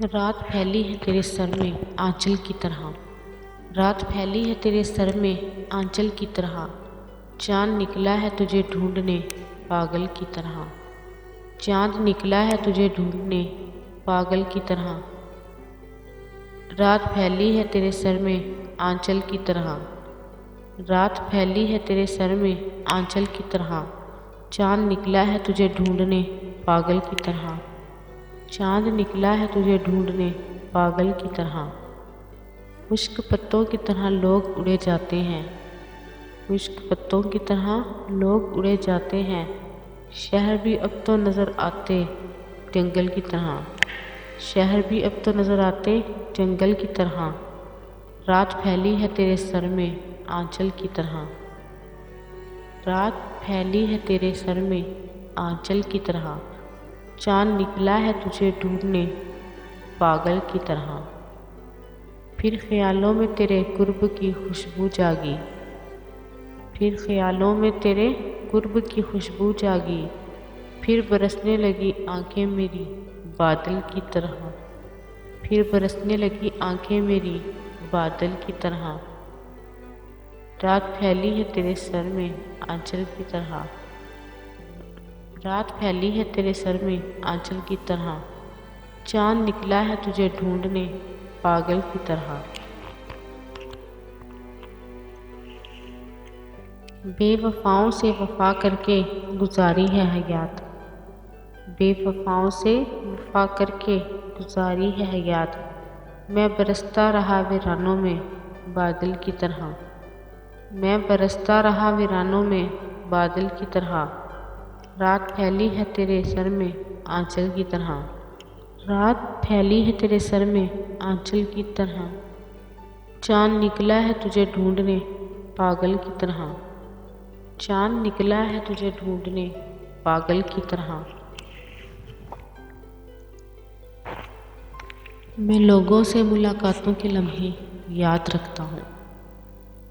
रात फैली है तेरे सर में आंचल की तरह। रात फैली है तेरे सर में आंचल की तरह। चाँद निकला है तुझे ढूंढने पागल की तरह। चाँद निकला है तुझे ढूंढने पागल की तरह। रात फैली है तेरे सर में आंचल की तरह। रात फैली है तेरे सर में आंचल की तरह। चाँद निकला है तुझे ढूंढने पागल की तरह। चाँद निकला है तुझे ढूंढने पागल की तरह। खुश्क पत्तों की तरह लोग उड़े जाते हैं। खुश्क पत्तों की तरह लोग उड़े जाते हैं। शहर भी अब तो नज़र आते जंगल की तरह। शहर भी अब तो नज़र आते जंगल की तरह। रात फैली है तेरे सर में आंचल की तरह। रात फैली है तेरे सर में आंचल की तरह। चाँद निकला है तुझे ढूंढने पागल की तरह। फिर ख्यालों में तेरे कुर्ब की खुशबू जागी। फिर ख्यालों में तेरे कुर्ब की खुशबू जागी। फिर बरसने लगी आंखें मेरी बादल की तरह। फिर बरसने लगी आंखें मेरी बादल की तरह। रात फैली है तेरे सर में आंचल की तरह। रात फैली है तेरे सर में आंचल की तरह। चाँद निकला है तुझे ढूंढने पागल की तरह। बेवफाओं से वफा करके गुजारी है हयात। बेवफाओं से वफा करके गुजारी है हयात। मैं बरसता रहा वीरानों में बादल की तरह। मैं बरसता रहा वीरानों में बादल की तरह। रात फैली है तेरे सर में आंचल की तरह। रात फैली है तेरे सर में आंचल की तरह। चाँद निकला है तुझे ढूंढने पागल की तरह। चाँद निकला है तुझे ढूंढने पागल की तरह। मैं लोगों से मुलाकातों के लम्हे याद रखता हूँ।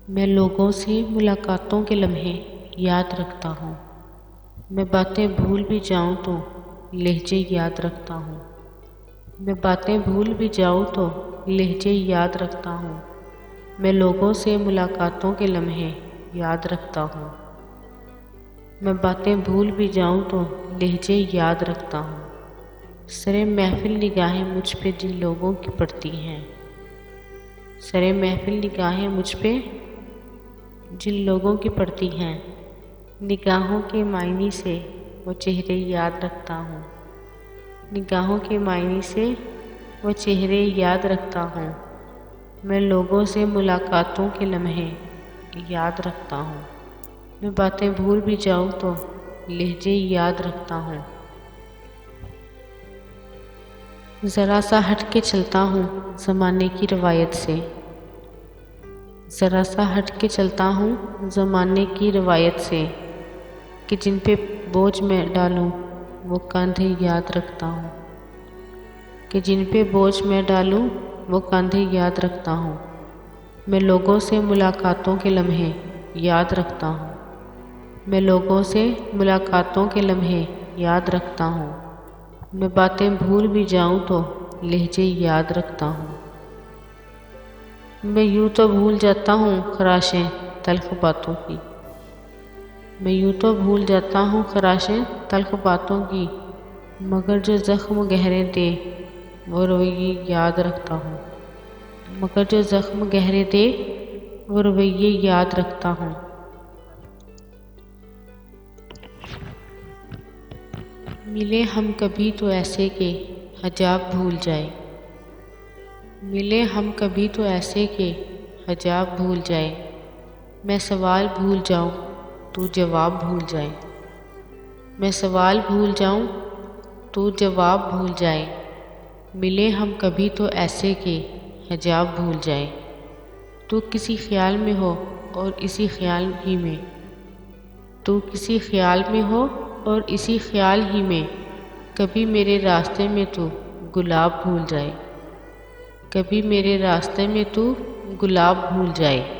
मैं लोगों से मुलाकातों के लम्हे याद रखता हूँ। मैं बातें भूल भी जाऊँ तो लहजे याद रखता हूँ। मैं बातें भूल भी जाऊँ तो लहजे याद रखता हूँ। मैं लोगों से मुलाकातों के लम्हे याद रखता हूँ। मैं बातें भूल भी जाऊँ तो लहजे याद रखता हूँ। सरे महफिल निगाहें मुझ पे जिन लोगों की पड़ती हैं। सरे महफिल निगाहें मुझ पे जिन लोगों की पड़ती हैं। निगाहों के मायने से वो चेहरे याद रखता हूँ। निगाहों के मायने से वो चेहरे याद रखता हूँ। मैं लोगों से मुलाकातों के लम्हे याद रखता हूँ। मैं बातें भूल भी जाऊँ तो लहजे याद रखता हूँ। ज़रा सा हट के चलता हूँ ज़माने की रवायत से। ज़रा सा हट के चलता हूँ ज़माने की रवायत से। कि जिन पे बोझ मैं डालूं वो कंधे याद रखता हूँ। कि जिन पे बोझ मैं डालूं वो कंधे याद रखता हूँ। मैं लोगों से मुलाकातों के लम्हे याद रखता हूँ। मैं लोगों से मुलाकातों के लम्हे याद रखता हूँ। मैं बातें भूल भी जाऊँ तो लहजे याद रखता हूँ। मैं यूँ तो भूल जाता हूँ खराशें तल्ख बातों की। मैं यूँ तो भूल जाता हूँ खराशें तल्ख बातों की। मगर जो ज़ख्म गहरे दे वो रवैये याद रखता हूँ। मगर जो ज़ख्म गहरे दे वो रवैये याद रखता हूँ। मिले हम कभी तो ऐसे के हिजाब भूल जाए। मिले हम कभी तो ऐसे के हिजाब भूल जाए। मैं सवाल भूल जाऊँ तू जवाब भूल जाए। मैं सवाल भूल जाऊँ तू जवाब भूल जाए। मिले हम कभी तो ऐसे के हिजाब भूल जाए। तू किसी ख्याल में हो और इसी ख्याल ही में। तू किसी ख्याल में हो और इसी ख्याल ही में। कभी मेरे रास्ते में तू गुलाब भूल जाए। कभी मेरे रास्ते में तू गुलाब भूल जाए।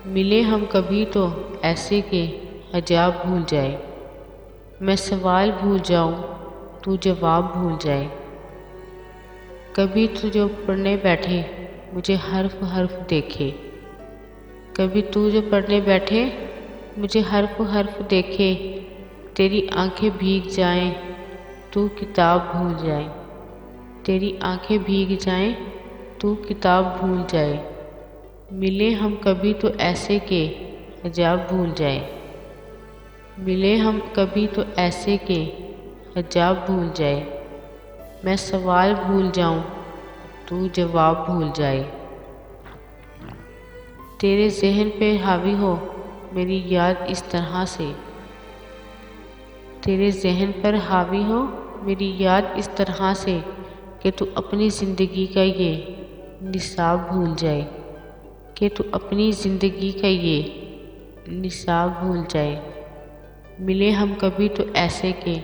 मिले हम कभी तो ऐसे के हिजाब भूल जाए। मैं सवाल भूल जाऊँ तू जवाब भूल जाए। कभी तू जो पढ़ने बैठे मुझे हर्फ हर्फ देखे, कभी तू जो पढ़ने बैठे मुझे हर्फ हर्फ देखे, तेरी आंखें भीग जाएं तू किताब भूल जाए, तेरी आंखें भीग जाएं तू किताब भूल जाए, मिले हम कभी तो ऐसे के हिजाब भूल जाए, मिले हम कभी तो ऐसे के हिजाब भूल जाए, मैं सवाल भूल जाऊं तू जवाब भूल जाए, तेरे ज़हन पे हावी हो मेरी याद इस तरह से, तेरे ज़हन पर हावी हो मेरी याद इस तरह से कि तू अपनी ज़िंदगी का ये निसाब भूल जाए, कि तू अपनी ज़िंदगी का ये निसाब भूल जाए, मिले हम कभी तो ऐसे के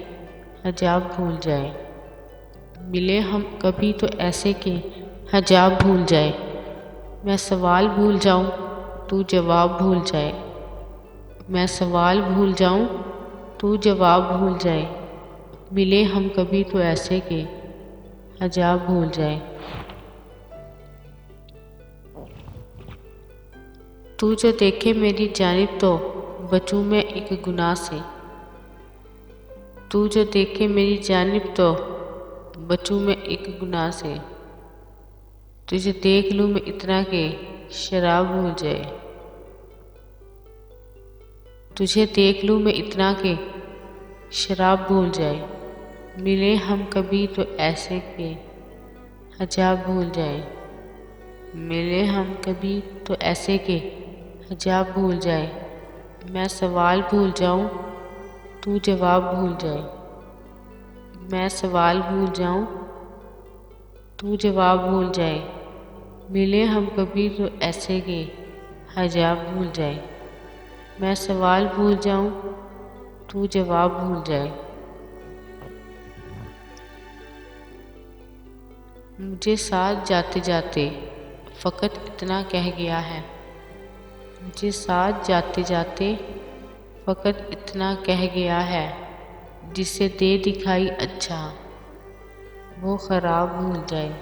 हिजाब भूल जाए, मिले हम कभी तो ऐसे के हिजाब भूल जाए, मैं सवाल भूल जाऊं तू जवाब भूल जाए, मैं सवाल भूल जाऊं तू जवाब भूल जाए, मिले हम कभी तो ऐसे के हिजाब भूल जाए। तू जो देखे मेरी जानिब तो बचूं मैं एक गुनाह से, तू जो देखे मेरी जानिब तो बचूं मैं एक गुनाह से, तुझे देख लूँ मैं इतना के शराब भूल जाए, तुझे देख लूँ मैं इतना के शराब भूल जाए, मिले हम कभी तो ऐसे के हिजाब भूल जाए, मिले हम कभी तो ऐसे के हिजाब भूल जाए, मैं सवाल भूल जाऊं तू जवाब भूल जाए, मैं सवाल भूल जाऊं तू जवाब भूल जाए, मिले हम कभी तो ऐसे के हिजाब भूल जाए, मैं सवाल भूल जाऊं तू जवाब भूल जाए, मुझे साथ जाते जाते फ़कत इतना कह गया है, मुझे साथ जाते जाते फ़कत इतना कह गया है, जिसे दे दिखाई अच्छा वो ख़राब भूल जाए,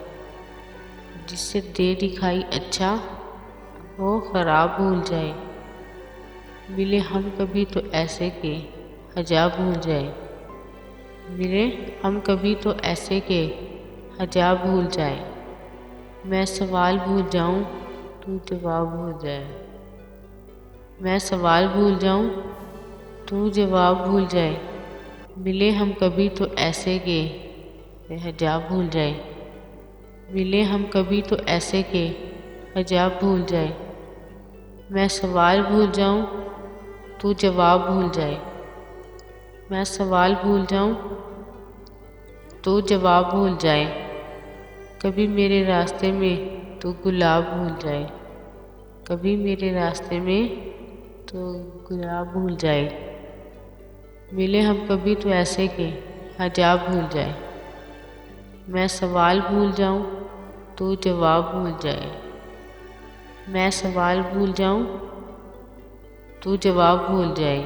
जिसे दे दिखाई अच्छा वो ख़राब भूल जाए, मिले हम कभी तो ऐसे के हिजाब भूल जाए, मिले हम कभी तो ऐसे के हिजाब भूल जाए, मैं सवाल भूल जाऊं तू जवाब भूल जाए, मैं सवाल भूल जाऊं तू जवाब भूल जाए, मिले हम कभी तो ऐसे के हिजाब भूल जाए, मिले हम कभी तो ऐसे के हिजाब भूल जाए, मैं सवाल भूल जाऊं तू जवाब भूल जाए, मैं सवाल भूल जाऊं तू जवाब भूल जाए, कभी मेरे रास्ते में तू गुलाब भूल जाए, कभी मेरे रास्ते में तो गुलाब भूल जाए, मिले हम कभी तो ऐसे के हिजाब भूल जाए, मैं सवाल भूल जाऊं तू जवाब भूल जाए, मैं सवाल भूल जाऊं तू जवाब भूल जाए।